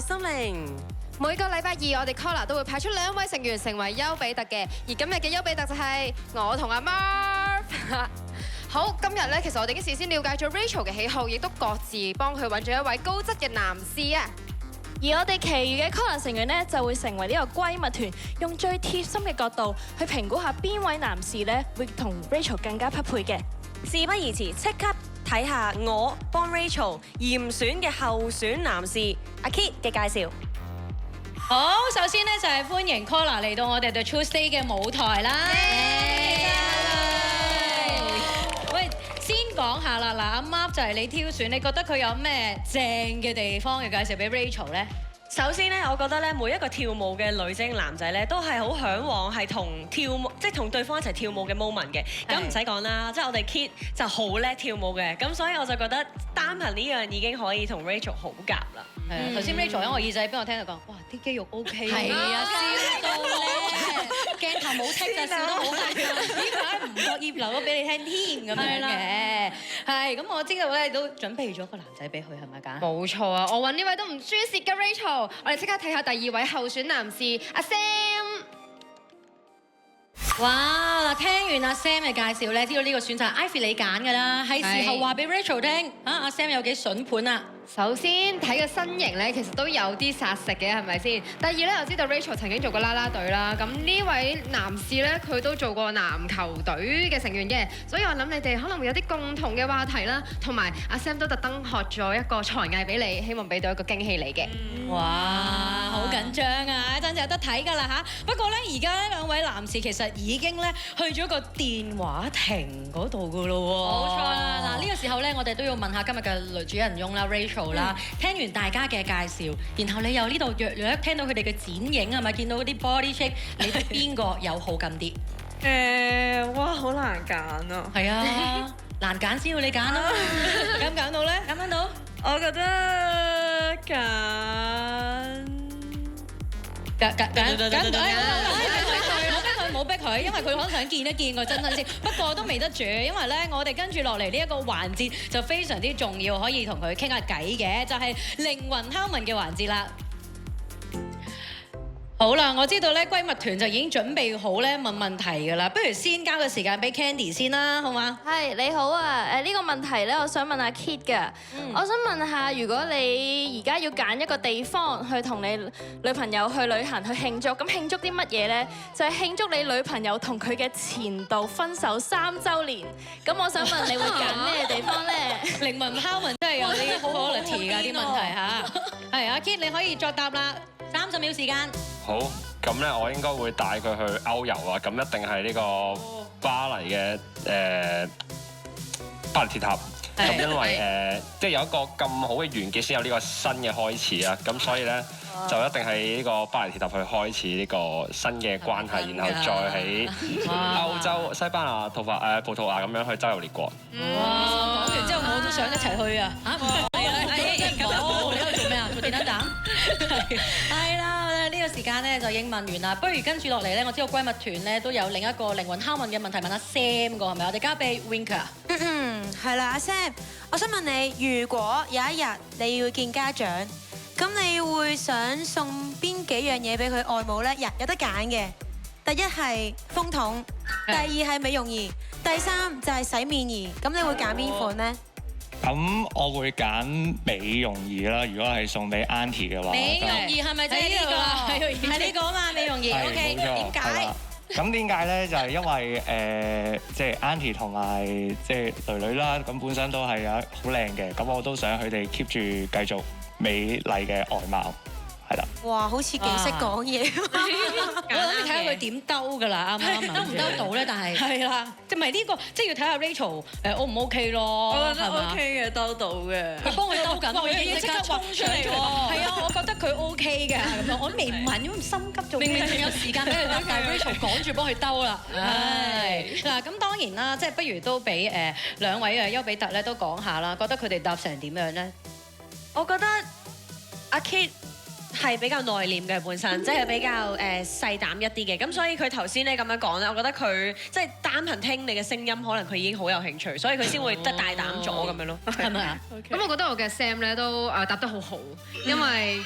心靈。每個禮拜二，我哋 Collar 都會派出2位成員成為丘比特嘅，而今日嘅丘比特就係我同阿 Marv。好，今日咧，其實我哋已經事先了解咗 Rachel 嘅喜好，亦都各自幫佢揾咗一位高質嘅男士啊。而我哋其餘嘅 Collar 成員咧，就會成為呢個閨蜜團，用最貼心嘅角度去評估下邊位男士咧會同 Rachel 更加匹配嘅。事不宜遲，即刻睇下我幫 Rachel 嚴選嘅候選男士阿 Kit 嘅介紹。好，首先咧就係歡迎 Collar 嚟到我哋 The Tuesday 嘅舞台啦。喂，先講下啦，嗱，阿 Marv 就係你挑選，你覺得佢有咩正嘅地方要介紹俾 Rachel 咧？首先咧，我覺得咧，每一個跳舞嘅女精男仔咧，都係好嚮往係同跳舞，即係同對方一齊跳舞嘅 moment 嘅。咁唔使講啦，即係我哋 Kit 就好叻跳舞嘅，咁所以我就覺得單憑呢樣已經可以同 Rachel 好夾啦。係頭先 Rachel 喺我耳仔邊，我聽到講，哇，啲肌肉 OK 喎。係啊，笑到咧，鏡頭冇剔就笑得好係啊，點解唔覺意留咗俾你聽添咁樣嘅？係，咁我知道咧，你都準備咗個男仔俾佢係咪㗎？冇錯啊，我揾呢位都唔輸蝕嘅 Rachel。我哋即刻睇下第2位候選男士阿 Sam。哇！嗱，聽完阿 Sam 嘅介紹咧，知道呢個選擇 Ivy 你揀㗎啦，係時候話俾 Rachel 聽嚇，阿 Sam 有幾筍盤啊！首先睇個身形咧，其實都有啲殺食嘅，係咪先？第二咧，我知道 Rachel 曾經做過啦啦隊啦，咁呢位男士咧，佢都做過籃球隊嘅成員嘅，所以我諗你哋可能會有啲共同嘅話題啦，同埋阿 Sam 都特登學咗一個才藝俾你，希望俾到一個驚喜你嘅。哇！好緊張啊！一陣就有得睇㗎啦嚇。不過咧，而家呢2位男士其實已經咧去咗個電話亭嗰度㗎咯喎。冇錯啦！嗱，呢個時候咧，我哋都要問下今日嘅女主人翁啦 Rachel 啦。聽完大家嘅介紹，然後你又呢度約略聽到佢哋嘅剪影係咪？見到嗰啲 body shape， 你對邊個有好感啲？哇，好難揀啊！係啊，難揀先要你揀啦。揀唔揀到咧？揀到？我覺得揀冇逼佢，因為佢可能想見一見個真身先。不過都未得住，因為咧，我哋跟住落嚟呢一個環節就非常之重要，可以同佢傾下偈嘅，就係靈魂拷問嘅環節啦。好啦，我知道咧閨蜜團就已經準備好咧問問題㗎啦，不如先交個時間俾 Candy 先啦，好嗎？係，你好啊，呢個問題咧，我想問阿 Kit 㗎。我想問下，如果你而家要揀一個地方去同你女朋友去旅行去慶祝，咁慶祝啲乜嘢咧？就係慶祝你女朋友同佢嘅前度分手3週年。咁我想問你會揀咩地方咧？靈魂拷問真係有啲好 quality 㗎啲問題嚇。係阿 Kit 你可以作答啦，30秒時間。好，咁咧我應該會帶佢去歐遊啊！咁一定係呢個巴黎嘅巴黎鐵塔。咁因為即係有一個咁好嘅完結先有呢個新嘅開始啊！咁所以咧就一定係呢個巴黎鐵塔去開始呢個新嘅關係，然後再喺歐洲、西班牙、葡萄牙咁樣去周遊列國。哇！講完之後我都想一齊去啊！嚇，真係講，你喺度做咩啊？做電燈膽？係啦。呢個時間咧就已經問完啦，不如跟住落嚟咧，我知道閨蜜團咧都有另一個靈魂拷問嘅問題問阿 Sam 個係咪？我哋交俾 Winker。係啦，阿 Sam，我想問你，如果有一日你要見家長，咁你會想送邊幾樣嘢俾佢外母咧？有得揀嘅，第一係風筒，第二係美容儀，第三就係洗面儀，咁你會揀邊款咧？咁我會揀美容儀啦，如果係送俾 Auntie 嘅話。美容儀係咪即係呢個？係呢個啊嘛，美容儀。OK，點解？咁點解咧？就係因為即係 Auntie 同埋即係女女啦，咁本身都係有好靚嘅，咁我都想佢哋 keep 住繼續美麗嘅外貌。係啦，哇，好似幾識講嘢。我諗住睇下佢點兜㗎啦，啱唔啱？兜唔兜到咧？但係係啦，即係咪呢個即係要睇下 Rachel O 唔 OK 咯？我覺得 OK 嘅，兜到嘅。佢幫佢兜緊，我已經即刻衝出嚟喎。係啊，我覺得佢 OK 嘅咁樣，我未問，因為心急做。明明仲有時間俾佢兜，但係 Rachel 趕住幫佢兜啦。唉，嗱咁當然啦，即係不如都俾2位嘅丘比特咧都講下啦，覺得佢哋搭成點樣咧？我覺得阿 Kit 係比較內斂嘅本身，即係比較細膽一啲嘅，咁所以佢頭先咧咁樣講咧，我覺得佢即係單憑聽你嘅聲音，可能佢已經好有興趣，所以佢先會得大膽咗咁樣咯，係咪啊？咁我覺得我嘅 Sam 咧都答得好好，因為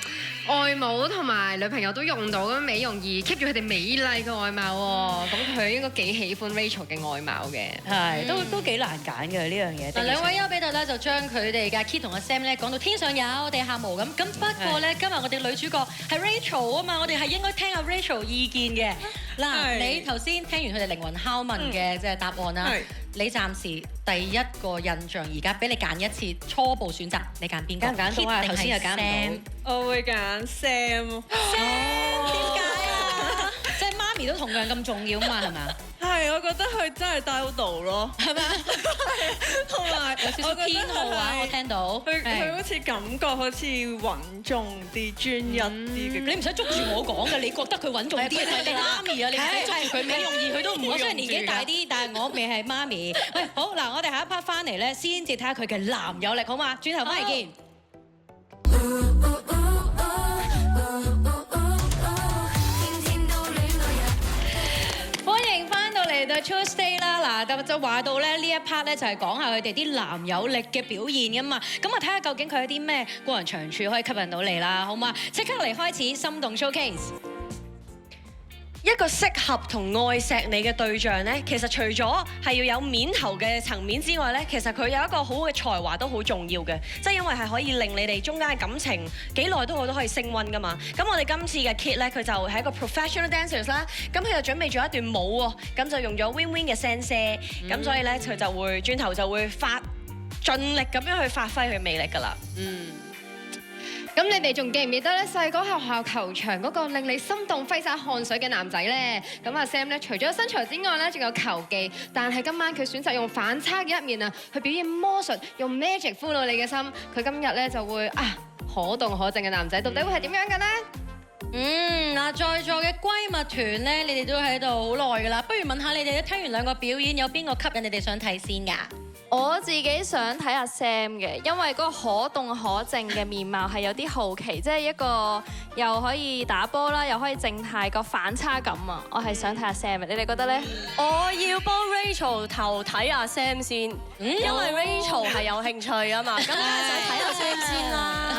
外母同埋女朋友都用到咁美容儀 keep 住佢哋美麗嘅外貌喎，咁佢應該幾喜歡 Rachel 嘅外貌嘅。係都幾難揀嘅呢樣嘢。嗱，兩位丘比特咧就將佢哋嘅 Kit 同阿 Sam 咧講到天上有地下無咁。不過咧，今日我哋女主角係 Rachel 啊嘛，我哋係應該聽下 Rachel 意見嘅。嗱，你頭先聽完佢哋靈魂拷問嘅即係答案啦，你暫時第一個印象而家俾你揀一次初步選擇，你揀邊個？揀唔揀到啊？頭先又揀唔到。我會揀 Sam。點解啊？即係媽咪都同樣咁重要啊嘛，係咪啊？係，我覺得佢真係兜到咯，係咪？同埋有少少偏好啊，我聽到。佢好似感覺好似穩重啲、專一啲嘅。你唔使捉住我講嘅，你覺得佢穩重啲係你媽咪啊！你唔使捉住佢，美容儀佢都唔會用住㗎。我雖然年紀大啲，但係我未係媽咪。喂，好嗱，我哋下一 part 翻嚟咧，先至睇下佢嘅男友力好嘛？轉頭翻嚟見。歡迎翻到嚟到 Tuesday 啦，嗱就話到咧呢一 part 咧就係講下佢哋啲男友力嘅表現噶嘛，咁啊睇下究竟佢有啲咩個人長處可以吸引到你啦，好嘛？即刻嚟開始心動 showcase。一個適合同愛錫你嘅對象呢，其實除咗係要有面頭嘅層面之外呢，其實佢有一個好嘅才華都好重要嘅，即係因為係可以令你哋中間嘅感情幾耐都好都可以升溫噶嘛。咁我哋今次嘅 Kit 呢，佢就係一個 professional dancers 啦，咁佢就準備咗一段舞喎，咁就用咗 Win Win 嘅聲色，咁所以呢，佢就會轉頭就會盡力咁樣去發揮佢魅力噶啦。咁你哋仲記唔記得咧細個學校球場嗰個令你心動揮灑汗水嘅男仔咧？咁阿 Sam 咧，除咗身材之外咧，仲有球技，但係今晚佢選擇用反差嘅一面啊，去表演魔術，用 magic 俘虜你嘅心。佢今日咧就會可動可靜嘅男仔，到底會係點樣嘅咧？嗱，在座嘅閨蜜團咧，你哋都喺度好耐噶啦，不如問下你哋聽完兩個表演，有邊個吸引你哋想睇先㗎？我自己想睇阿 Sam 嘅，因為嗰個可動可靜嘅面貌係有啲好奇，即係一個又可以打波啦，又可以靜態個反差感啊！我係想睇阿 Sam 嘅，你哋覺得咧？我要幫 Rachel 頭睇阿 Sam 先，因為 Rachel 係有興趣啊嘛，咁梗係想睇阿 Sam 先啦。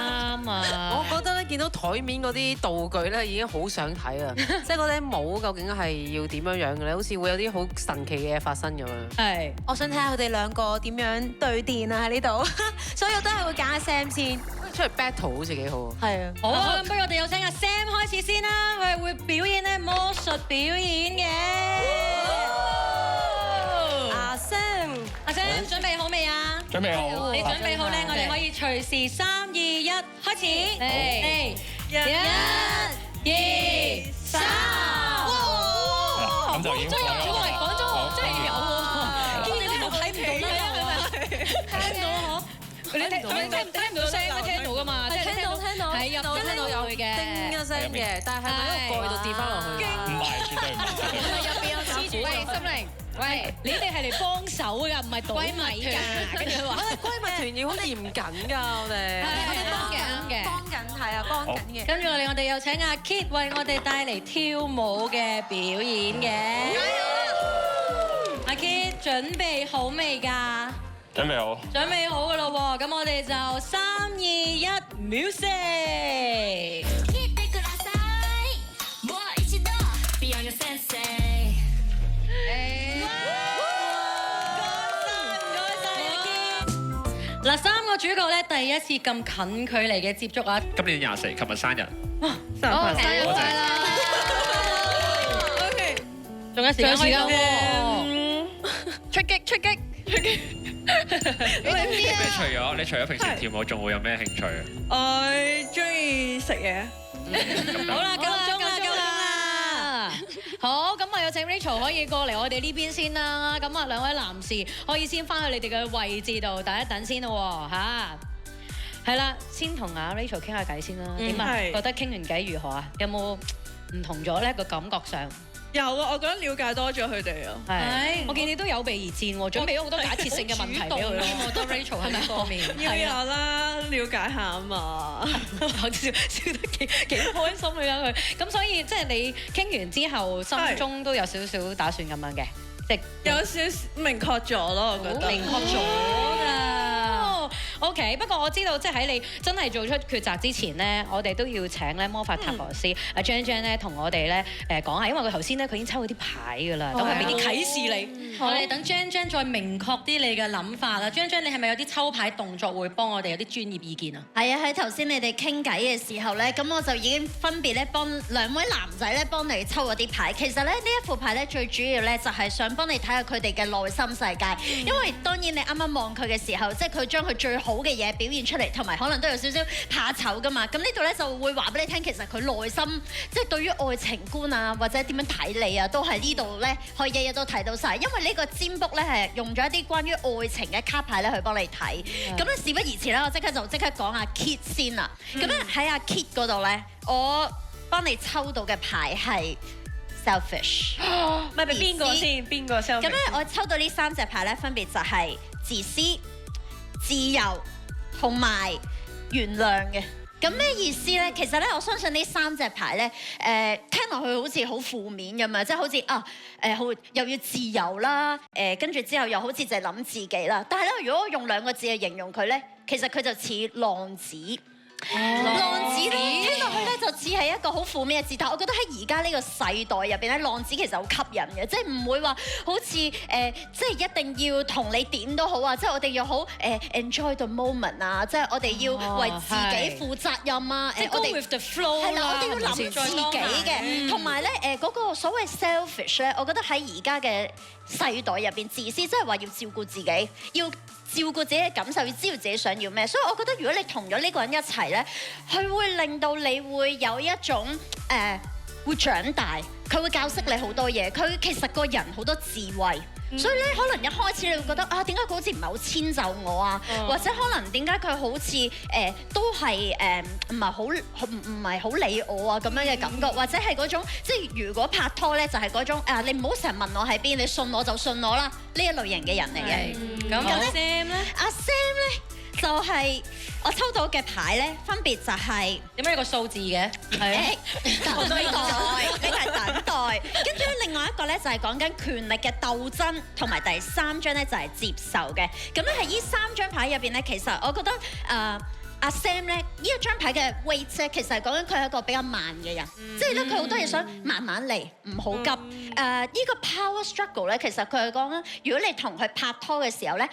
啱啊！我覺得咧，見到台面嗰啲道具咧，已經好想睇啊！即係嗰頂帽究竟係要點樣樣嘅咧？好似會有啲好神奇嘅嘢發生咁樣。係，我想睇下佢哋兩個點樣對電啊喺呢度，所以我都係會揀阿 Sam 先。出嚟 battle 好似幾好啊！係啊，好啊，咁不如我哋有請阿 Sam 開始先啦，佢係會表演咧魔術表演嘅。阿 Sam 準備好未啊？準備好。你準備好咧，我哋可以隨時3、2、1開始。嚟，1、2、3。咁就已經真係有喎，講咗真係有喎，見你哋冇睇唔到啦，聽到嗬？你聽唔到聲咩？聽到噶嘛？即係聽到，係入到聽到有佢嘅，叮一聲嘅，但係喺個蓋度跌翻落去。唔係，絕對唔係。入邊有黐住。喂，心靈，喂，你哋係嚟幫手㗎，唔係倒米㗎。跟住佢話：我哋閨蜜團要好嚴謹㗎，我哋。我哋幫嘅，幫緊係啊，幫緊嘅。跟住我哋有請阿 Kit 為我哋帶嚟跳舞嘅表演嘅。阿 Kit 準備好未㗎？準備好。準備好㗎咯喎，咁我哋就3、2、1 music。嗱，3個主角咧第一次咁近距離嘅接觸啊！今年24，琴日生日。生日快樂 OK，仲有時間喎，出擊！你除咗平時跳舞，仲會有咩興趣啊？我中意食嘢。好啦，夠啦！好，咁我有請 Rachel 可以過嚟我哋呢邊先啦。咁啊，兩位男士可以先翻去你哋嘅位置度等一等先咯喎，嚇。係啦，先同阿 Rachel 傾下偈先啦。點啊？覺得傾完偈如何啊？有冇唔同咗咧個感覺上？有啊，我覺得了解多咗佢哋啊。係，我見你都有備而戰喎，準備咗好多假設性嘅問題俾佢。我覺得 Rachel 喺呢方面要有啦，了解下啊嘛。笑得幾開心嘅佢。咁所以即係你傾完之後，心中都有少少打算咁樣嘅，即係有少少明確咗咯，我覺得。明確咗㗎。OK， 不過我知道即係喺你真係做出抉擇之前咧，我哋都要請咧魔法塔羅師阿 Jan 咧同我哋咧講下，因為佢頭先咧佢已經抽咗啲牌㗎啦，等佢俾啲啟示你。我哋等 Jan 再明確啲你嘅諗法啦。Jan 你係咪有啲抽牌動作會幫我哋有啲專業意見啊？係啊，喺頭先你哋傾偈嘅時候咧，咁我就已經分別咧幫兩位男仔咧幫你抽咗啲牌。其實咧呢一副牌咧最主要咧就係想幫你睇下佢哋嘅內心世界，因為當然你啱啱望佢嘅時候，即係佢將佢最好嘅嘢表現出嚟，同埋可能都有少少怕醜噶嘛。咁呢度咧就會話俾你聽，其實佢內心即係對於愛情觀啊，或者點樣睇你啊，都係呢度咧可以日日都睇到晒。因為呢個占卜咧係用咗一啲關於愛情嘅卡牌咧去幫你睇。咁咧事不宜遲啦，我即刻講阿 Kit 先啦。咁咧喺阿 Kit 嗰度咧，我幫你抽到嘅牌係 selfish。咪俾邊個先？邊個 selfish？咁咧我抽到呢3隻牌咧，分別就係自私、自由同埋原諒嘅。咁咩意思咧？其實咧，我相信呢3隻牌咧，聽落去好似好負面咁啊，即係好似好又要自由啦，跟住之後又好似就係諗自己啦。但係咧，如果我用2個字去形容佢咧，其實佢就似浪子。浪子咧，聽落去咧就似係一個好負面嘅字，但係我覺得喺而家呢個世代入邊咧，浪子其實好吸引嘅，即係唔會話好似即係一定要同你點都好啊，即係我哋要好enjoy the moment 啊，即係我哋要為自己負責任啊，我哋 with the flow 係啦，我哋要諗自己嘅，同埋咧嗰個所謂 selfish 咧，我覺得喺而家嘅世代入邊，自私即係話要照顧自己，要照顧自己嘅感受，要知道自己想要咩，所以我覺得如果你同咗呢個人一齊咧，佢會令到你會有一種會長大，佢會教識你好多嘢，佢其實個人好多智慧。所以咧，可能一開始你會覺得啊，點解佢好似唔係好遷就我啊？或者可能點解佢好似都係唔係好理我啊咁樣嘅感覺，或者係嗰種即係如果拍拖咧，就係嗰種你唔好成日問我喺邊，你信我就信我啦呢一類型嘅人嚟嘅。咁阿 Sam 咧？阿 Sam 咧就係我抽到嘅牌咧，分別就係點解有個數字嘅？係等待，你係等待。跟住另外一個咧就係講緊權力嘅鬥爭，同埋第3張咧就係接受嘅。咁咧喺呢3張牌入邊咧，其實我覺得阿 Sam 咧呢一張牌嘅 weight 咧，其實係講緊佢係一個比較慢嘅人，即係咧佢好多嘢想慢慢嚟，唔好急。呢個 power struggle 咧，其實佢係講緊如果你同佢拍拖嘅時候咧，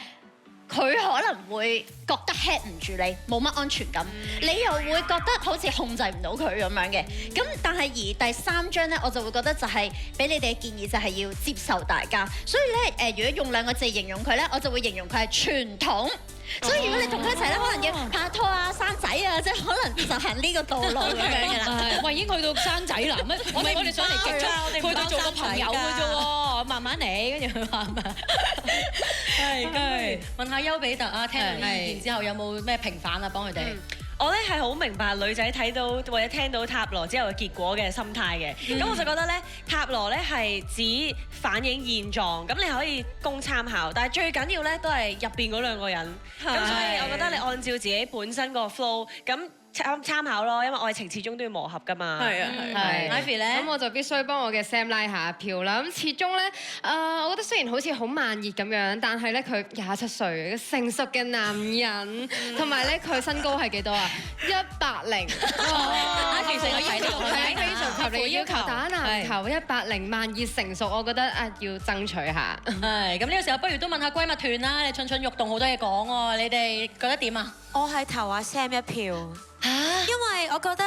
佢可能會覺得 head 唔住你，冇乜安全感，你又會覺得好似控制唔到佢咁樣嘅。咁但係而第3張咧，我就會覺得就係俾你哋嘅建議就係要接受大家。所以咧如果用2個字形容佢咧，我就會形容佢係傳統。所以如果你同佢一齊咧，可能要拍拖啊、生仔啊，即係可能就行呢個道路咁樣嘅啦。喂，已經去到生仔啦，咩？我哋想嚟激咗，去到做個朋友嘅啫喎，慢慢嚟，跟住佢話嘛。係，問下丘比特啊，聽到呢啲意見之後有冇咩平反啊？幫佢哋。我咧係好明白女仔睇到或者聽到塔羅之後嘅結果嘅心態嘅，咁我就覺得咧塔羅咧係指反映現狀，咁你可以供參考，但係最緊要咧都係入邊嗰2個人，咁所以我覺得你按照自己本身個 flow 咁。參考咯，因為愛情始終都要磨合㗎嘛。係啊，係。Ivy 咧，咁我就必須幫我嘅 Sam 拉下票啦。咁始終咧，我覺得雖然好似好慢熱咁樣，但係咧佢27歲，成熟嘅男人，同埋咧佢身高係幾多啊？180。哇！其實我睇到係非常合理要求，打籃球180，慢熱成熟，我覺得要爭取下。係。咁呢個時候不如都問下閨蜜團啦，你蠢蠢欲動好多嘢講喎，你哋覺得點啊？我係投阿 Sam 1票。因為我覺得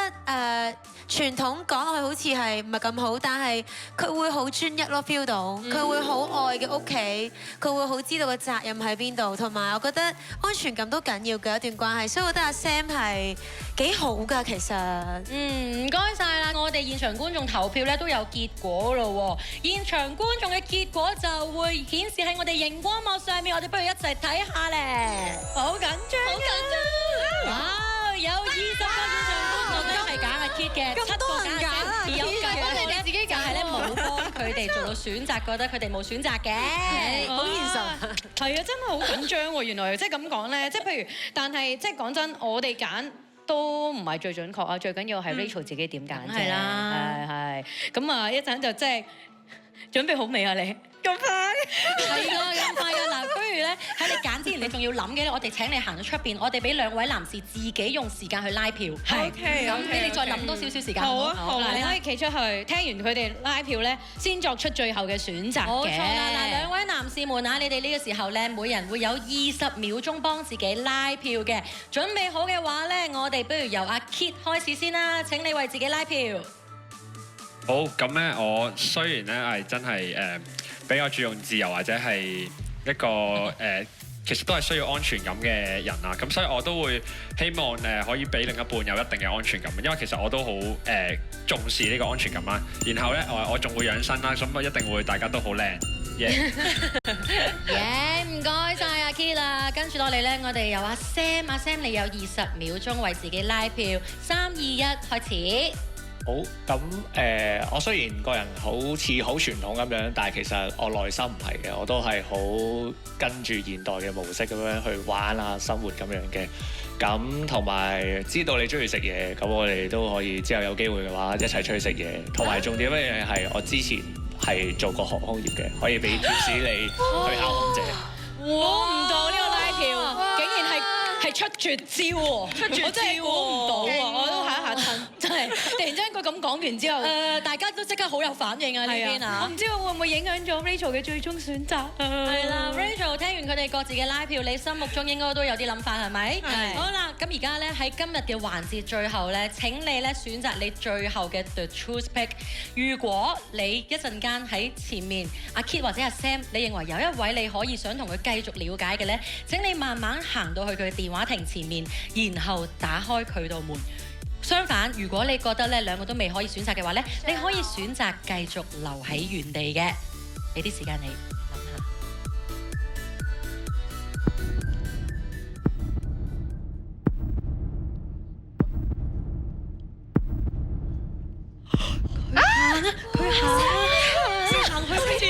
傳統講落去好似係唔係咁好，但係佢會好專一咯 feel 到，佢會好愛嘅屋企，佢會好知道個責任喺邊度，同埋我覺得安全感都緊要嘅一段關係，所以我覺得阿 Sam 係幾好㗎其實。唔該晒啦，我哋現場觀眾投票咧都有結果咯喎，現場觀眾嘅結果就會顯示喺我哋熒光幕上面，我哋不如一齊睇下咧。好緊張，好緊張！哇！有20個現場觀眾都係揀阿 Kit 嘅，7個揀阿 Sam，有9個你哋自己揀，係咧冇幫佢哋做到選擇，覺得佢哋冇選擇嘅，好現實。係啊，真係好緊張喎！原來即係咁講咧，即係譬如，但係即係講真，我哋揀都唔係最準確啊，最緊要係 Rachel 自己點揀啫。係啦，係。咁啊，一陣就即係準備好未啊？你咁快？係啊，咁快啊！嗱，不如咧咧喺你揀之前，你仲要諗嘅咧，我哋請你行到出邊，我哋俾兩位男士自己用時間去拉票。係。咁俾你再諗多少少時間。好啊，好啊。你可以企出去，聽完佢哋拉票咧，先作出最後嘅選擇嘅。冇錯啦！嗱，兩位男士們啊，你哋呢個時候咧，每人會有20秒鐘幫自己拉票嘅。準備好嘅話咧，我哋不如由阿 Kit 開始先啦。請你為自己拉票。好，咁咧我雖然咧係真係比較注重自由或者係一個其實都係需要安全感嘅人啊，咁所以我都會希望可以俾另一半有一定嘅安全感，因為其實我都好重視呢個安全感啦。然後咧我仲會養生啦，咁我一定會大家都好靚。唔該晒阿 Kit 啦，跟住落嚟咧，我哋由阿 Sam， 阿 Sam 你有20秒鐘為自己拉票，3、2、1開始。好，咁我雖然個人好似好傳統咁樣，但係其實我內心唔係嘅，我都係好跟住現代嘅模式咁樣去玩啊，生活咁樣嘅。咁同埋知道你中意食嘢，咁我哋都可以之後有機會嘅話一齊出去食嘢。同埋重點一樣嘢係我之前係做過航空業嘅，可以俾貼士你去考空姐。估唔到呢個拉票竟然係出絕招喎！我真係估唔到喎！我都嚇一嚇親，真係突然之間佢咁講完之後，大家都即刻好有反應啊！呢邊啊，我唔知道會唔會影響咗 Rachel 嘅最終選擇。係啦 ，Rachel 聽完佢哋各自嘅拉票，你心目中應該都有啲諗法係咪？係。好啦，咁而家咧喺今日嘅環節最後咧，請你咧選擇你最後嘅 The Choose Pick。如果你一陣間喺前面，阿 Kit 或者阿 Sam， 你認為有一位你可以想同佢繼續了解嘅咧，請你慢慢行到去佢嘅電話亭前面，然後打開佢道門。相反，如果你覺得咧兩個都未可以選擇嘅話咧，你可以選擇繼續留喺原地嘅。俾啲時間你諗下。佢行去邊？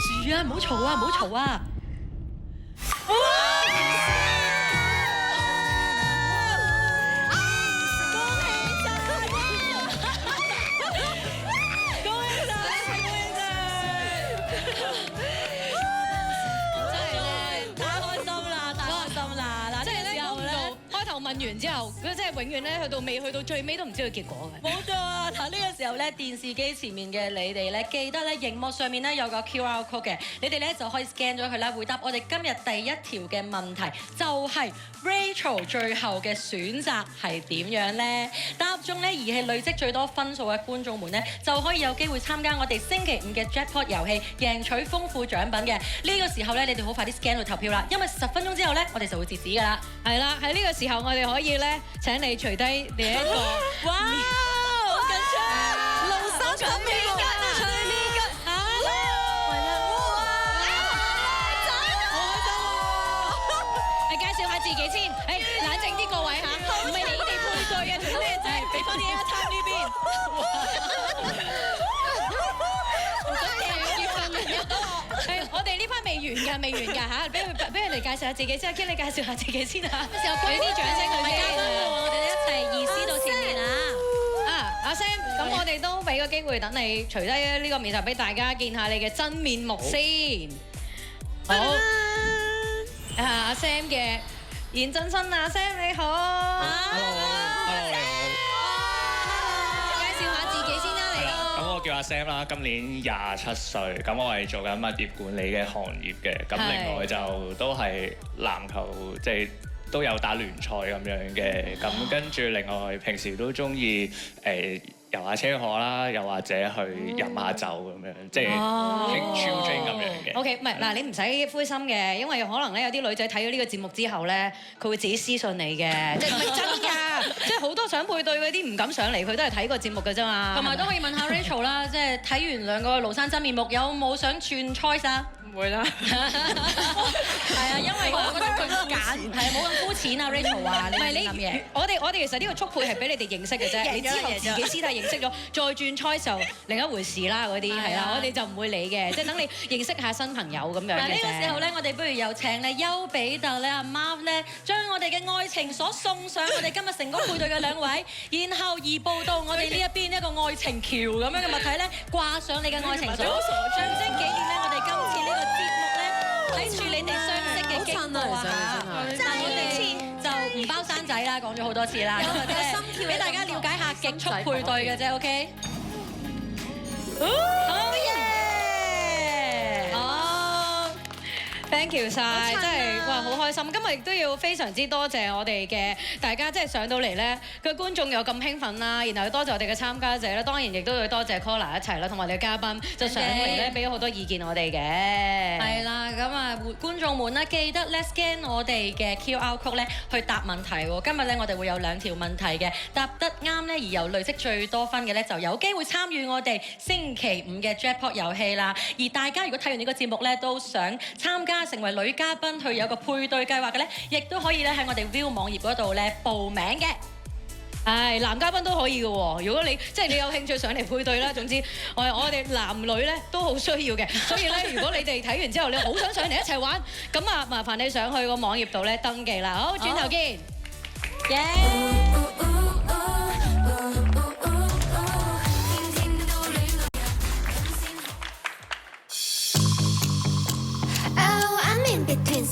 樹啊！唔好嘈啊！唔好嘈啊！問完之後，佢真係永遠咧去到最尾都唔知道結果嘅。冇錯啊！嗱，呢個時候咧，電視機前面嘅你哋咧，記得咧，熒幕上面咧有個 QR code 嘅，你哋咧就可以 scan 咗佢啦，回答我哋今日第一條嘅問題，就係 Rachel 最後嘅選擇係點樣咧？答中咧而係累積最多分數嘅觀眾們咧，就可以有機會參加我哋星期5嘅 Jackpot 遊戲，贏取豐富獎品嘅。呢個時候咧，你哋好快啲 scan 去投票啦，因為10分鐘之後咧，我哋就會截止㗎啦。係啦，喺呢個時候我哋可以咧請你除低你一個。哇！好緊張！露手除面巾，除面巾嚇！係啦！哇！好開心喎！你介紹下自己先，冷靜啲各位嚇，唔係你哋配對嘅，做咩啫？俾翻啲一餐呢邊。我哋呢 part 未完㗎嚇，俾佢哋介紹下自己先，經你介紹下自己先嚇，俾啲掌聲佢先。我哋一齊移師到前面啊！阿 Sam，咁我哋都俾個機會等你除低呢個面罩俾大家見下你嘅真面目先。好，阿 Sam 嘅現真身啊 ，Sam 你好。Hello，你好。介紹下自己先啦，你都。咁我叫阿 Sam 啦，今年27歲，咁我係做緊物業管理嘅行業嘅，咁另外就都係籃球，即係都有打聯賽咁樣嘅，咁跟住另外平時都中意遊下車河啦，又或者去飲下酒咁樣，即係傾 chill drink 咁樣嘅。OK， 唔係嗱，你唔使灰心嘅，因為可能咧有啲女仔睇咗呢個節目之後咧，佢會自己私信你嘅，即係唔係真㗎？即係好多想配對嗰啲唔敢上嚟，佢都係睇個節目㗎啫嘛。同埋都可以問下 Rachel 啦，即係睇完兩個廬山真面目，有冇想轉 choice 啊？會啦。係啊，因為我覺得佢揀係冇咁膚淺啊 Rachel 啊，你唔係你諗嘢。我哋其實呢個速配係俾你哋認識嘅啫，你之後自己私底認識咗，再轉 choice 就另一回事啦。嗰啲係啦，我哋就唔會理嘅，即係等你認識下新朋友咁樣嘅啫。嗱呢個時候咧，我哋不如有請咧丘比特咧阿 Marv 咧，將我哋嘅愛情鎖送上我哋今日成功配對嘅兩位，然後移步到我哋呢一邊一個愛情橋咁樣嘅物體咧，掛上你嘅愛情鎖，象徵紀念咧我哋今次呢個節目咧睇住你哋相識嘅經過啊嚇！但係我哋就唔包生仔啦，講咗好多次啦，咁即係俾大家了解下極速配對嘅啫 ，OK？ 好嘢！哦，thank you 晒，真係哇好開心！今日亦都要非常之多謝我哋嘅大家，即係上到嚟咧，個觀眾又咁興奮啦，然後多謝我哋嘅參加者啦，當然亦都要多謝 Collar 一齊啦，同埋我哋嘅嘉賓就上嚟咧，俾咗好多意見我哋嘅。係啦，咁啊，觀眾們咧，記得 Let's Scan 我哋嘅 QR Code 咧去答問題喎。今日咧，我哋會有2條問題嘅，答得啱咧，而由累積最多分嘅咧，就有機會參與我哋星期5嘅 Jackpot 遊戲啦。而大家如果睇完呢個節目咧，都想參加成為女嘉賓去有個配對計劃嘅咧，亦都可以咧喺我哋 Viu 網頁嗰度咧報名嘅。係男嘉賓都可以嘅喎，如果你即係你有興趣上嚟配對啦，總之我哋男女咧都好需要嘅，所以咧如果你哋睇完之後你好想上嚟一齊玩，咁啊麻煩你上去個網頁度咧登記啦。好，轉頭見。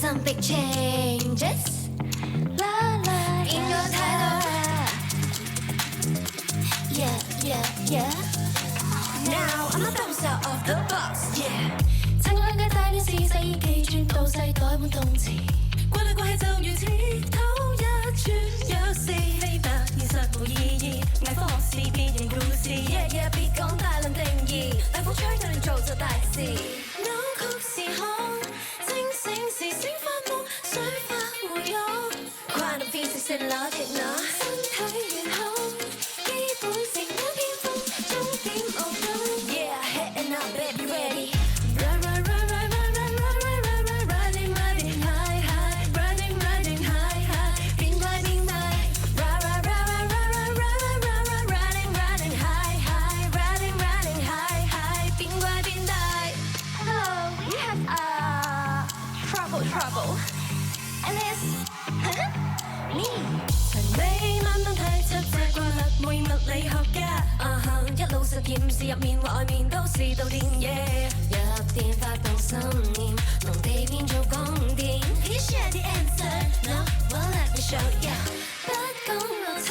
Some big changes. La la in your title. Yeah, yeah, yeah. Now I'm a bouncer of the box. Yeah. 撐兩個大電視，細耳機轉到世代換動詞。過來過去就如此，偷一轉有時非白現實無意義，偽科學是別人故事。Yeah yeah，別講大論定義，大風吹就亂做就大事。扭曲時空。是醒發夢，水發回湧 Quantum physics and logic 那身體元兇，基本成一偏鋒，終點奧運 Yeah, heading up, baby, ready Run, run, run, run, run, run, run, run, run, riding, riding high, high Riding, riding high, high 變快變大 Run, run, run, run, run, run, run, run, riding, riding high, high Riding, riding high, high 變快變大 Hello, we have trouble and it's me 曾被慢慢睇出這規律每物理學家一路實驗室入面外面都是導電嘢入電發動心念同地面做供電 He share the answer No well let me show ya 不講邏輯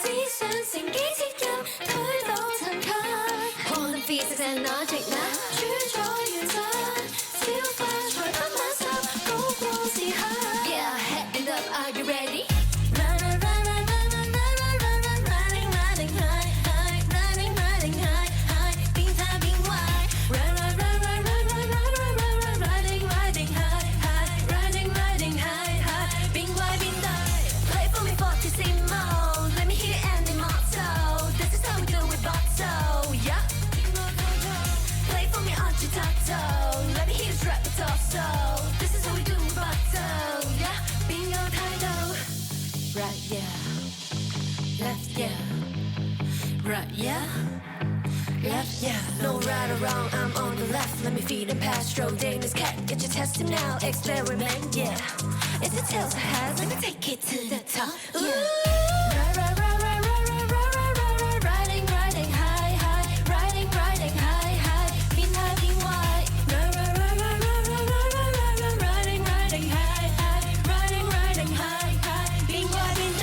只想乘機切入推倒層級 Quantum physics and logic 那主宰原則消化才不晚收高光時刻 Yeah, heading up, are you ready? Run, run, run, run, run, run, run, run, run, riding, riding high, high, riding, riding high, high, 變態變壞 Run, run, run, run, run, run, run, run, run, run, riding, riding high, high, riding, riding high, high, 變怪變大 Play for me fortissimo, let me hear any motto This is how we do it, botto, yeah Play for me agitato, let me hear you strap the torso This is how we do it, botto, yeah 變個態度 Right, yeah Left, yeah Right, yeah Left, yeah No right or wrong, I'm on the left Let me feed and pass, stroll Dana's cat Get your testing now, experiment, yeah It's a tail to have, let me take it to the top, yeah Right, right, right, right, right, right, right, right, right Riding, riding high, high Riding, riding high, high 變態變壞 Right, right, right, right, right, right, right, right, right Riding, riding high, high Riding, riding high, high 變怪變大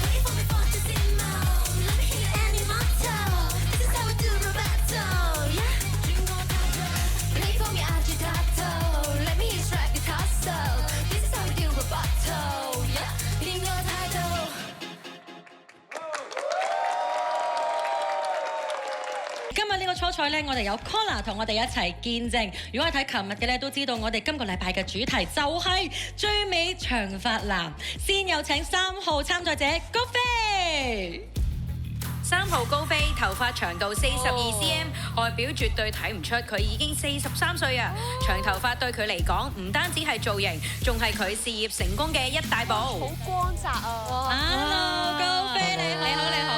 Play for me fortissimo Let me hear any motto This is how we do rubato, yeah Play for me agitato Let me hear you strike the torso This is how we do rubato, yeah 變個態度今日呢個初賽咧，我哋有 Collar 同我哋一齊見證。如果係睇琴日嘅咧，都知道我哋今個禮拜嘅主題就係最美長髮男。先有請3號參賽者高飛。3號高飛，頭髮長度42 cm，外表絕對睇唔出佢已經43歲啊！長頭髮對佢嚟講，唔單止係造型，仲係佢事業成功嘅一大步。好光澤啊 Hello， 高飛你好，你好。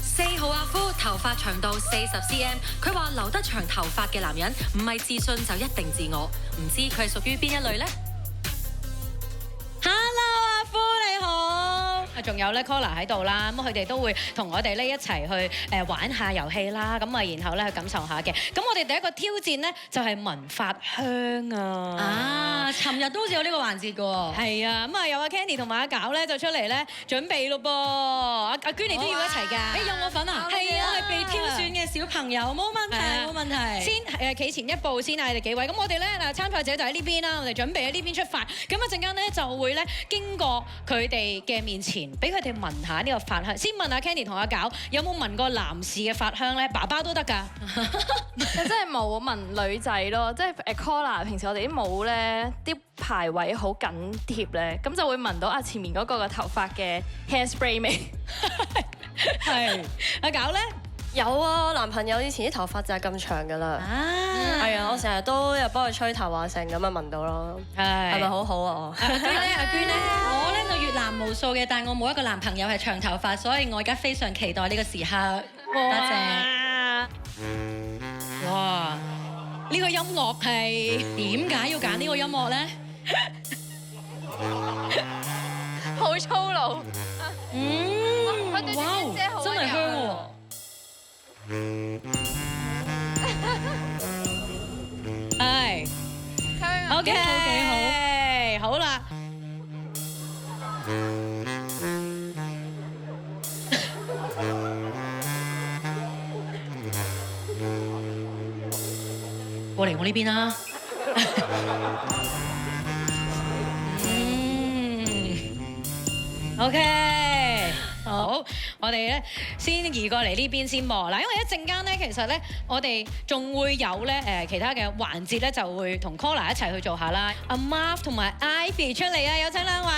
4號阿夫，頭髮長度40 cm，佢話留得長頭髮嘅男人唔係自信就一定自我，唔知佢係屬於邊一類呢？ Hello， 阿夫你好。仲有咧 Collar 喺度啦，咁佢哋都會同我哋咧一齊去玩下遊戲啦，咁啊然後咧去感受下嘅。咁我哋第一個挑戰咧就係聞髮香啊！啊，尋日都好似有呢個環節嘅喎。係啊，咁啊有阿 Candy 同埋阿搞咧就出嚟咧準備咯噃，阿娟你都要一齊㗎。有我份啊！係啊，我係被挑選嘅小朋友，冇問題，冇問題。先企前一步先啊，你哋幾位。咁我哋咧嗱參賽者就喺呢邊啦，我哋準備喺呢邊出發。咁一陣間咧就會咧經過佢哋嘅面前，俾佢哋聞下呢個髮香。先問下 Candy 同阿搞有冇聞過男士嘅髮香咧？爸爸都得㗎。真係冇聞女仔咯，即係Collar 平時我哋啲帽咧啲排位好緊貼咧，咁就會聞到前面嗰個嘅頭髮嘅 hairspray 味。係阿搞咧？有啊，我男朋友以前啲頭髮就係咁長噶啦。係啊，我成日都有幫佢吹頭啊，成咁啊聞到咯。係咪好好啊？阿娟咧，我咧就越南無數嘅，但係我冇一個男朋友係長頭髮，所以我而家非常期待呢個時刻。多謝。哇！呢個音樂係點解要揀呢個音樂咧？好粗魯。哇！真係香喎。係香 OK， 幾好，好啦。過嚟我呢邊啦。OK， 好，我哋咧先移過嚟呢邊先喎。嗱，因為一陣間咧，其實咧我哋仲會有咧其他嘅環節咧，就會同 Collar 一齊去做下啦。阿 Marv 同埋 Ivy 出嚟啊，有請兩位。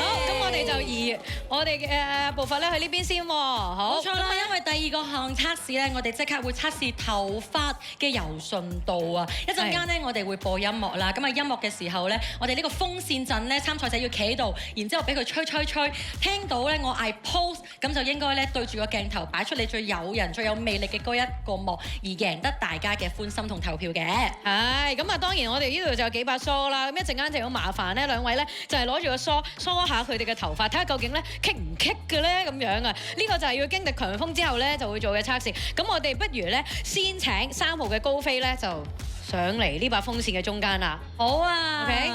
好，咁我哋就移我哋嘅步伐咧去呢邊先喎。好，冇錯啦，因為第二個項測試咧，我哋即刻會測試頭髮嘅柔順度啊！一陣間咧，我哋會播音樂啦。咁啊，音樂嘅時候咧，我哋呢個風扇陣咧，參賽者要企喺度，然之後俾佢吹，聽到咧我嗌 pose，咁就應該咧對住個鏡頭擺出你最誘人、最有魅力嘅嗰一個幕，而贏得大家嘅歡心同投票嘅。係，咁啊當然我哋呢度就有幾把梳啦。咁一陣間就要麻煩呢兩位咧，就係攞住個梳下佢哋嘅頭髮，睇下究竟咧棘唔棘嘅咧咁樣啊！呢個就係要經歷強風之後咧就會做嘅測試。咁我哋不如咧先請3號嘅高飛咧就上嚟呢把風扇嘅中間啦。好啊 ，OK。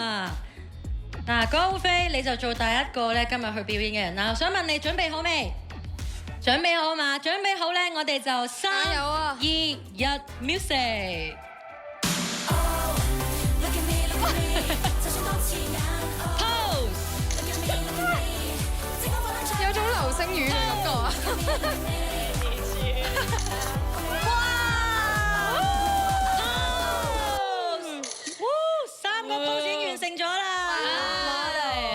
嗱，高飛你就做第一個咧今日去表演嘅人啦。我想問你準備好未？準備好嘛？準備好咧，我哋就3、2、1 music。有種流星雨嘅感覺啊！3個 pose 已經完成咗啦！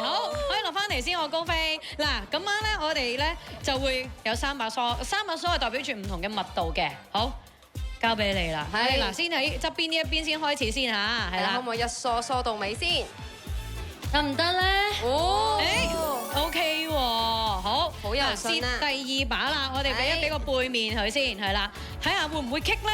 好，可以落翻嚟先，我高飛。嗱，咁樣咧，我哋咧就會有3把梳，3把梳係代表住唔同嘅密度嘅。好，交俾你啦。係嗱，先喺側邊呢一邊先開始先嚇，係啦。可唔可以一梳到尾先？得唔得咧？哦，OK 喎，好，好有信啊！第2把啦，我哋俾個背面佢先，係啦，睇下會唔會棘咧？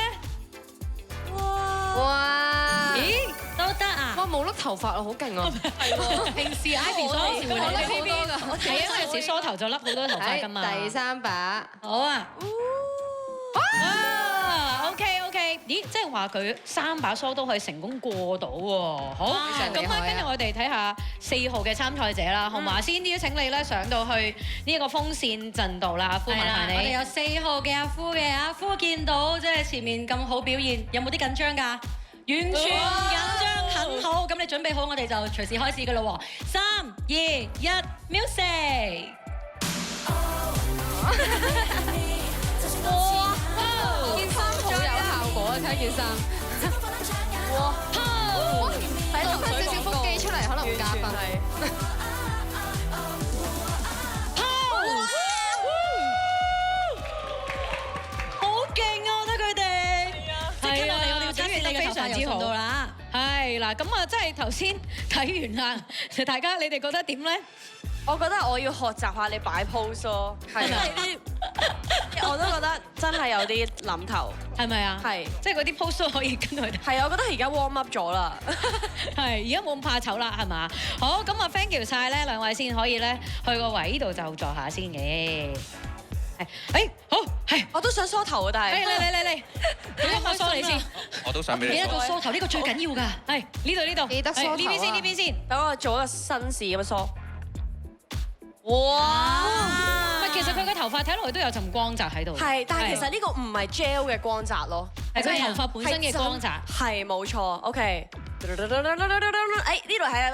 哇！咦，都得啊！哇，冇碌頭髮啊，好勁啊！係喎，平時 Ivy 梳時會我喺好多㗎，係因為有時梳頭就甩好多頭髮㗎嘛。第3把，好啊！啊 ，OK， 咦，即係話佢3把梳都可以成功過到喎。好，咁咧跟住我哋睇下4號嘅參賽者啦，好嘛？先邀請你咧上到去呢一個風扇陣度啦，阿夫，麻煩你。我哋有4號嘅阿夫見到即係前面咁好表現，有冇啲緊張㗎？完全唔緊張，很好。咁你準備好，我哋就隨時開始㗎咯喎。3、2、1 music。件衫好有效果啊！睇件衫，哇！睇頭水少少腹肌出嚟，可能會加分。Pose 之好啦。係嗱，咁啊，即係頭先睇完啦，大家你哋覺得點咧？我覺得我要學習下你擺 pose 咯，係啊，我都覺得真係有啲諗頭，係咪啊？係，即係嗰啲 pose 都可以跟佢哋。係啊，我覺得而家 warm up 咗啦，係，而家冇咁怕醜啦，係嘛？好，咁啊 thank you 晒咧兩位先可以咧去個位度就坐下先嘅。係，好，係，我都想梳頭啊，但係，嚟，俾一把梳你先。我都想俾你梳。記得個梳頭呢個最緊要㗎。係呢度，記得梳頭啊呢邊先。等我做一個紳士咁樣梳。哇！唔係，其實佢個頭髮睇落去都有陣光澤喺度。係，但係其實呢個唔係 gel 嘅光澤咯，係佢頭髮本身嘅光澤。係冇錯 ，OK。誒呢度係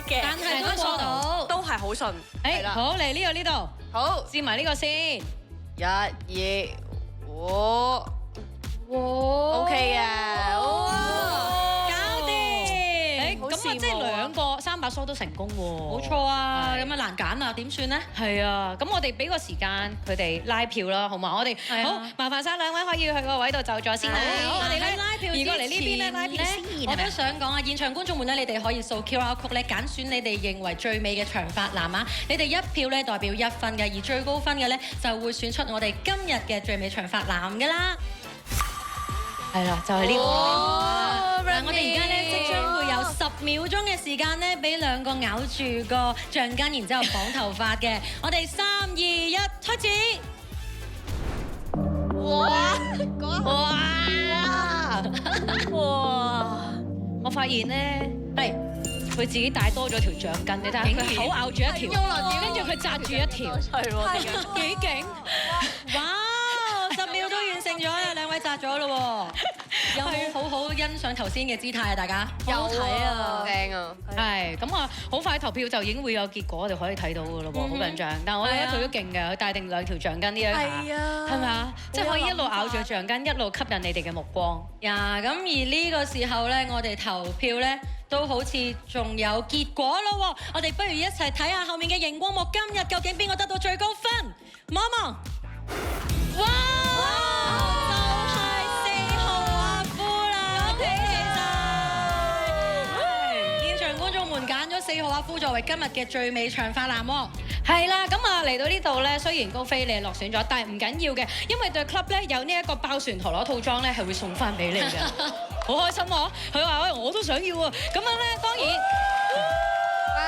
嘅，但係都梳到，都係好順。誒好嚟呢度，好試埋呢個先。1、2，哇，OK 嘅，搞掂。咁啊，即係兩個3把梳都成功喎。冇錯啊，咁啊難揀啊，點算咧？係啊，咁我哋俾個時間佢哋拉票啦，好嘛？我哋好麻煩晒兩位可以去個位度就咗先啦。好，我哋喺拉票移過嚟呢邊咧，拉票先。我都想講啊，現場觀眾們咧，你哋可以掃 QR code 咧，揀選你哋認為最美嘅長髮男啊！你哋一票咧代表1分嘅，而最高分嘅咧就會選出我哋今日嘅最美長髮男㗎啦。係啦，就係呢個。嗱，我哋而家咧即將會有10秒鐘嘅時間咧，俾兩個咬住個橡筋，然之後綁頭髮嘅。我哋3、2、1，開始！哇！我發現咧，係佢自己帶多咗條橡筋，你睇下佢口咬住一條，跟住佢紮住一條，係喎，幾勁！哇！10秒都完成咗啦，兩位紮咗咯喎，有冇好好欣賞頭先嘅姿態啊？大家有睇啊，正啊！係咁啊，好快投票就已經會有結果，我哋可以睇到噶咯喎，好緊張。但係我覺得佢都勁嘅，佢帶定2條橡筋呢一下，係咪啊？即係可以一路咬住橡筋，一路吸引你哋嘅目光。呀，咁而呢個時候咧，我哋投票咧都好似仲有結果咯喎，我哋不如一齊睇下後面嘅熒光幕，今日究竟邊個得到最高分？望一望，哇！就係4號阿夫啦，恭喜晒！現場觀眾們揀咗4號阿夫作為今日嘅最美長髮男喎。係啦，咁啊嚟到呢度咧，雖然高飛你係落選咗，但係唔緊要嘅，因為對 club 咧有呢一個爆旋陀螺套裝咧係會送翻俾你嘅，好開心喎！佢話喂我都想要啊，咁樣咧當然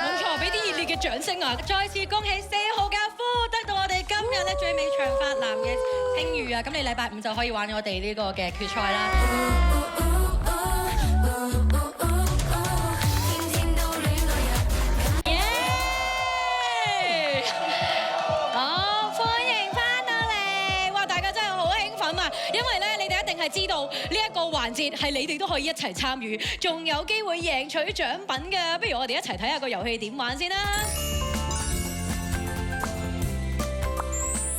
冇錯，俾啲熱烈嘅掌聲啊！再次恭喜4號嘅阿夫得到我哋今日咧最美長髮男嘅稱譽啊！咁你禮拜5就可以玩我哋呢個嘅決賽啦。因為咧，你哋一定係知道呢一個環節係你哋都可以一齊參與，仲有機會贏取獎品嘅。不如我哋一齊睇下個遊戲點玩先啦！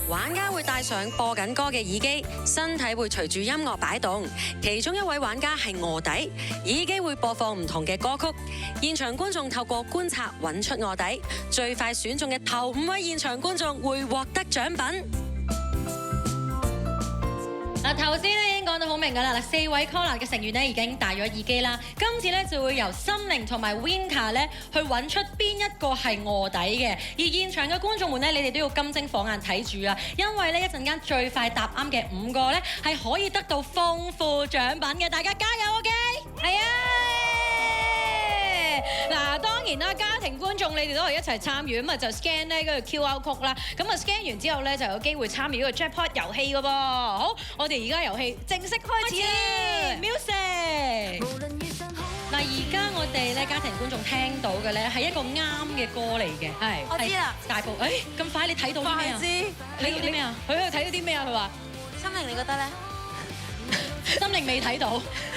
玩家會戴上播緊歌嘅耳機，身體會隨住音樂擺動。其中一位玩家係臥底，耳機會播放唔同嘅歌曲。現場觀眾透過觀察揾出臥底，最快選中嘅頭5位現場觀眾會獲得獎品。嗱，頭先咧已經講到好明㗎啦，嗱4位 Collar 嘅成員咧已經戴咗耳機啦，今次咧就會由心靈同埋 Winka 咧去揾出邊一個係臥底嘅，而現場嘅觀眾們咧，你哋都要金睛火眼睇住啊，因為咧一陣間最快答啱嘅5個咧係可以得到豐富獎品嘅，大家加油 OK？ 係啊！嗱，當然啦，家庭觀眾你哋都可以一齊參與，咁啊就 scan 呢嗰個 QR code 啦，咁啊 scan 完之後咧就有機會參與呢個 jackpot 遊戲㗎噃。好，我哋而家遊戲正式開始啦 ！Music。嗱，而家我哋咧家庭觀眾聽到嘅咧係一個啱嘅歌嚟嘅，係。我知啦，大埔，咁快你睇到啲咩啊？你睇到啲咩啊？佢喺度睇到啲咩啊？佢話心靈你覺得咧？心靈未睇到，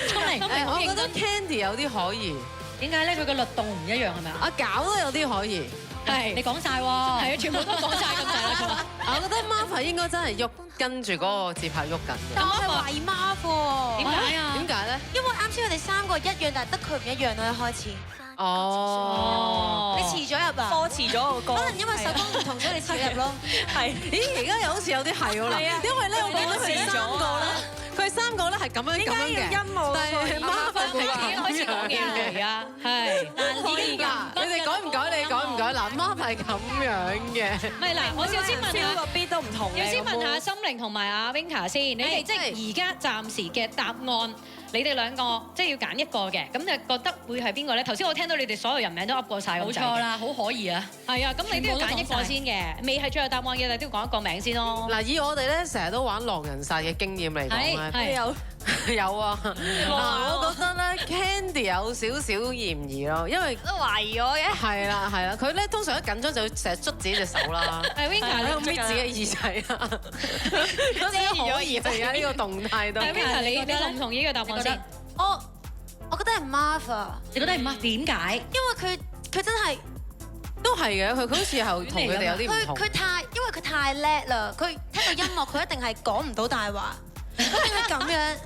心靈我覺得 Candy 有啲可以。點解咧？佢個律動唔一樣係咪啊？阿搞都有啲可以，係你講晒喎，係啊，全部都講晒咁滯啦。我覺得 Marva 應該真係喐跟住嗰個節拍喐緊嘅。但我係懷疑 Marv 喎。點解啊？點解咧？因為啱先佢哋3個一樣，但係得佢唔一樣咯，一開始。哦。你遲咗入啊？歌遲咗個歌。可能因為首歌唔同，所以你遲入咯。係。咦？而家又好似有啲係喎啦。係啊。因為咧，我見到佢哋3個咧。佢係佢三個咧係咁樣嘅，但係媽咪開始講嘢啦而家，係可以㗎。你哋改唔改？你改唔改？嗱，媽咪係咁樣嘅。唔係嗱，我要先問下個 beat 都唔同嘅。要先問下心靈同埋阿 Winka 先，你哋即係而家暫時嘅答案，你哋兩個即係要揀一個嘅，咁你覺得會係邊個咧？頭先我聽到你哋所有人名都噏過曬，冇錯啦，好可以啊。係啊，咁你都要揀一個先嘅，未係最後答案嘅，你都要講一個名先咯。嗱，以我哋咧成日都玩狼人殺嘅經驗嚟講咧，有啊。我覺得咧 Candy 有少少嫌疑咯，因為都懷疑我嘅。係啦，佢咧通常一緊張就會成日捽自己隻手啦。Winka 你搣自己耳仔啦，都可以而家呢個動態都。Winka 你同唔同意呢個答案先？我覺得係 Martha。你覺得係乜？點解？因為佢真係都係嘅，佢好似係同佢哋有啲唔同。因為佢太叻啦，佢聽到音樂佢一定係講唔到大話，佢一定係咁樣。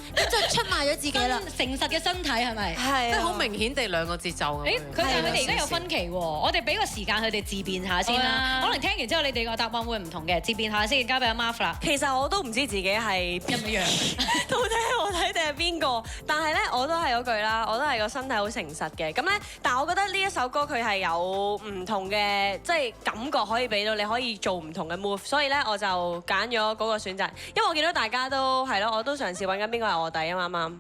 咁就出賣咗自己啦！誠實嘅身體係咪？係，即係好明顯地兩個節奏咁。佢哋而家有分歧喎，我哋俾個時間佢哋自辯下先啦。可能聽完之後，你哋個答案會唔同嘅，自辯下先，交俾阿 Martha 啦。其實我都唔知自己係一唔一樣，到底係我睇定係邊個？但係咧，我都係嗰句啦，我都係個身體好誠實嘅。咁咧，但係我覺得呢一首歌佢係有唔同嘅，即係感覺可以俾到你，可以做唔同嘅 move。所以咧，我就揀咗嗰個選擇，因為我見到大家都係咯，我都嘗試揾緊邊個係臥底啊，啱啱？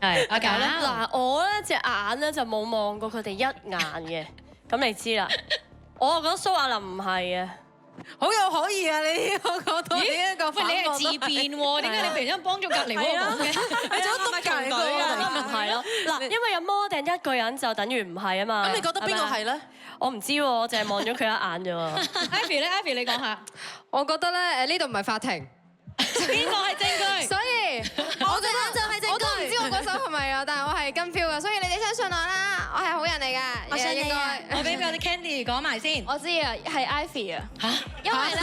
係阿簡咧，嗱我咧隻眼咧就冇望過佢哋一眼嘅，咁你知啦。我覺得蘇亞林唔係啊，好有可疑啊！你呢個角度，呢一個喂，你係自辯喎？點解你突然間幫咗隔離嗰個嘅？你做督隔離嗰個唔係咯。嗱，因為有摩定一個人就等於唔係啊嘛。咁你覺得邊個係咧？我唔知喎，我淨係望咗佢一眼啫喎。Ivy 咧 ，Ivy 你講下。我覺得咧呢度唔係法庭。邊個係證據？所以我覺得就係證據。我都唔知我嗰首係咪啊，但係我係跟票㗎，所以你哋相信我啦，我係好人嚟㗎。我信你啊！我俾我哋 Candy 講埋先。我知啊，係 Ivy 啊。嚇！因為咧，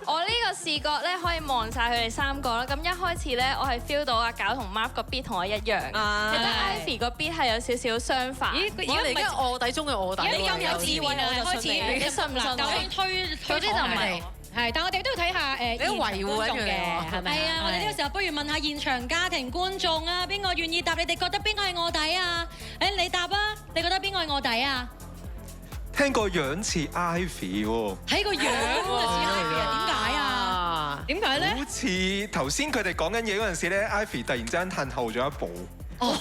我呢個視覺咧可以望晒佢哋三個啦。咁一開始咧，我係 feel 到阿搞同 Mark 個 beat 同我一樣，覺得 Ivy 個 beat 係有少少相反。咦？而家臥底中嘅臥底。而家咁有智慧啊！開始，你信唔信？究竟推就唔係。係，但我哋都要睇下現場觀眾嘅，係咪？係啊，我哋呢個時候不如問下現場家庭觀眾啊，邊個願意答？你哋覺得邊個係臥底啊？誒，你答啊！你覺得邊個係臥底啊？聽個樣似 Ivy 喎。睇個樣就似 Ivy 啊？點解啊？點解咧？好似頭先佢哋講緊嘢嗰陣時咧，Ivy 突然之間褪後咗一步。哦，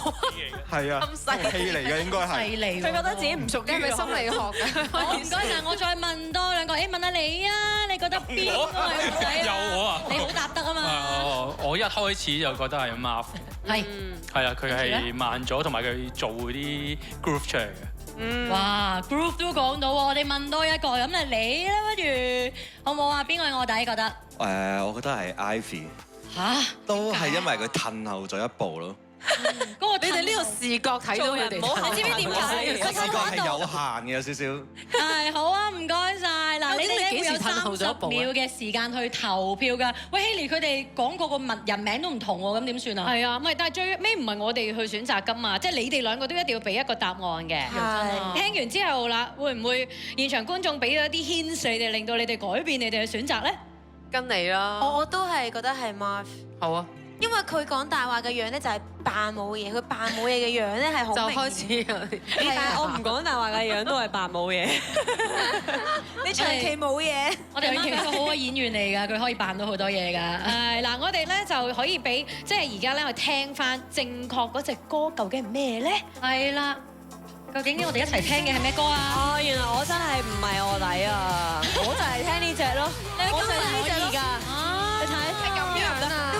係啊，戲嚟嘅應該係。犀利，佢覺得自己唔屬於。係咪心理學㗎？唔該曬，我再問多兩個，誒問下你啊，你覺得邊個係臥底啊？有我啊！你好答得啊嘛。我一開始就覺得係 Marv。係。係啊，佢係慢咗，同埋佢做啲 groove 出嚟嘅。哇 ，groove 都講到喎，我哋問多一個，咁啊你啦，不如好唔好啊？邊個係臥底覺得？我覺得係 Ivy。嚇？都係因為佢褪後咗一步咯。你哋呢個視覺睇到佢哋，你知唔知點解？視覺係有限嘅，有少少。係好啊，唔該曬。嗱，你哋咧會有30秒嘅時間去投票㗎。喂 Haley 佢哋講過個人名都唔同喎，咁點算啊？係啊，唔係，但係最尾唔係我哋去選擇㗎嘛，即係你哋兩個都一定要俾一個答案嘅。係。聽完之後啦，會唔會現場觀眾俾咗啲牽涉你哋，令到你哋改變你哋嘅選擇咧？跟你啦。我都係覺得係 Marv。好啊。因為佢講大話嘅樣咧就係扮冇嘢，佢扮冇嘢嘅樣咧係好明顯。就開始但係我唔講大話嘅樣都係扮冇嘢。你長期冇嘢。我哋係一個好嘅演員嚟㗎，佢可以扮到好多嘢㗎。係嗱，我哋咧就可以俾即係而家咧去聽翻正確嗰隻歌究竟係咩咧？係啦，究竟我哋一齊聽嘅係咩歌啊？哦，原來我真係唔係臥底啊！我就係聽呢隻咯，我就係聽呢隻而家。你睇係咁樣啊？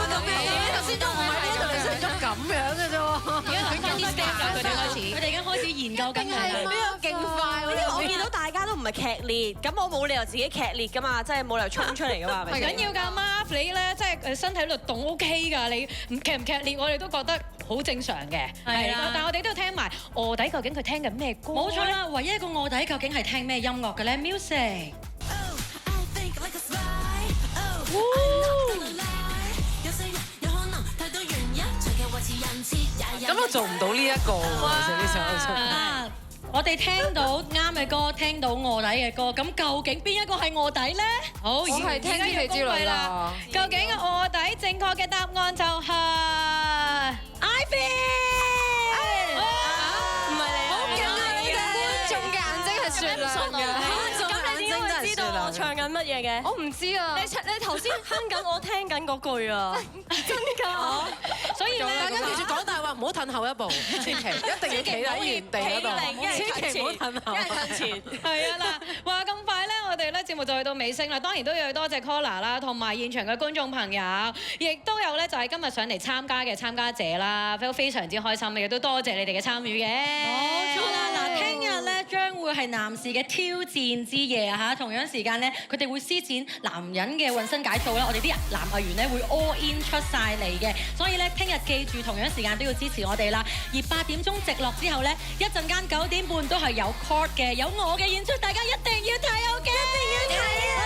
頭先都唔係呢度，你成咗咁樣嘅啫喎。而家睇翻啲 step 㗎，佢哋開始，佢哋已經開始研究緊係呢個勁快喎！因為我見到大家都唔係劇烈，咁我冇理由自己劇烈㗎嘛，即係冇理由衝出嚟㗎嘛，係咪先？唔緊要㗎，Marv 你咧即係身體律動 OK 㗎，你唔劇烈，我哋都覺得好正常嘅。係啦，但係我哋都要聽埋臥底究竟佢聽緊咩歌？冇錯啦，唯一一個臥底究竟係聽咩音樂嘅咧 ？Music。咁我做唔到呢一個喎，呢首。我哋聽到啱嘅歌，聽到臥底嘅歌，咁究竟邊一個係臥底咧？好，我係聽天氣之類啦。究竟臥底正確嘅答案就係士啊！你頭先哼緊我聽緊嗰句啊，真㗎！所以大家記住講大話，唔好褪後一步，千祈一定要企喺原地嗰度，千祈唔好褪後。係啊嗱，話咁快咧，我哋咧節目就去到尾聲啦。當然都要多謝 Collar 啦，同埋現場嘅觀眾朋友，亦都有咧就係今日上嚟參加嘅參加者啦，都非常之開心，亦都多謝你哋嘅參與嘅。冇錯啦，嗱，聽日咧將會係男士嘅挑戰之夜啊嚇，同樣時間咧佢哋會施展男人嘅渾身解數啦，我哋啲男藝員咧會 all in 出晒嚟嘅，所以咧聽日記住同樣時間都要支持我哋啦。而8點鐘直落之後咧，一陣間9點半都係有 court 嘅，有我嘅演出，大家一定要睇，OK？一定要睇啊！